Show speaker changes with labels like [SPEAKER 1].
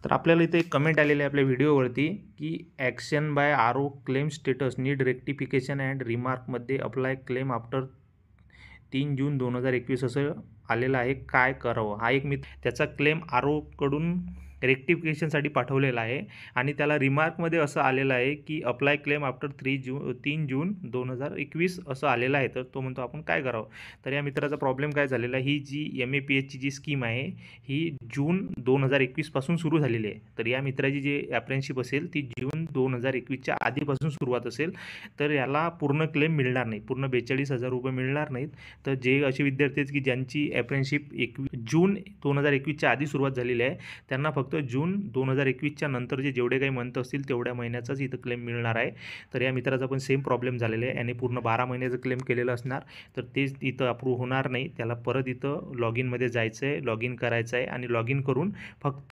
[SPEAKER 1] तर आपल्याला इथे एक कमेंट आलेली आहे आपल्या व्हिडिओवरती, की action by RO claim status need rectification and रिमार्कमध्ये अप्लाय क्लेम आफ्टर 3 जून 2021 असं आलेलं आहे. काय करावं? हा एक त्याचा क्लेम आर-ओकडून रेक्टिफिकेशनसाठी पाठवलेला आहे आणि त्याला रिमार्कमध्ये असं आलेलं आहे, की अप्लाय क्लेम आफ्टर 3 जून 2021 असं आलेलं आहे. तर तो म्हणतो आपण काय करावं? तर या मित्राचा प्रॉब्लेम काय झालेला आहे, ही जी एम-ए-पी-एचची जी स्कीम आहे, ही जून 2021 पासून सुरू झालेली आहे. तर या मित्राची जी अप्रेंटिसशिप असेल, ती जून 2021च्या आधीपासून सुरुवात असेल. तर याला पूर्ण क्लेम मिळणार नाही. पूर्ण ₹42,000 मिळणार नाहीत. तर जे असे विद्यार्थी आहेत, की ज्यांची अप्रेंटिसशिप जून 2021च्या आधी सुरुवात झालेली आहे, त्यांना फक्त जून 2021च्या नंतरचे जेवढे काही मंथ असतील, तेवढ्या महिन्याचाच इथं क्लेम मिळणार आहे. तर या मित्राचा पण सेम प्रॉब्लेम झालेला आहे. याने पूर्ण 12 महिन्याचं क्लेम केलेलं असणार. तर तेच इथं अप्रूव्ह होणार नाही. त्याला परत इथं लॉग इनमध्ये जायचं आहे, लॉग इन करायचं आहे आणि लॉग इन करून फक्त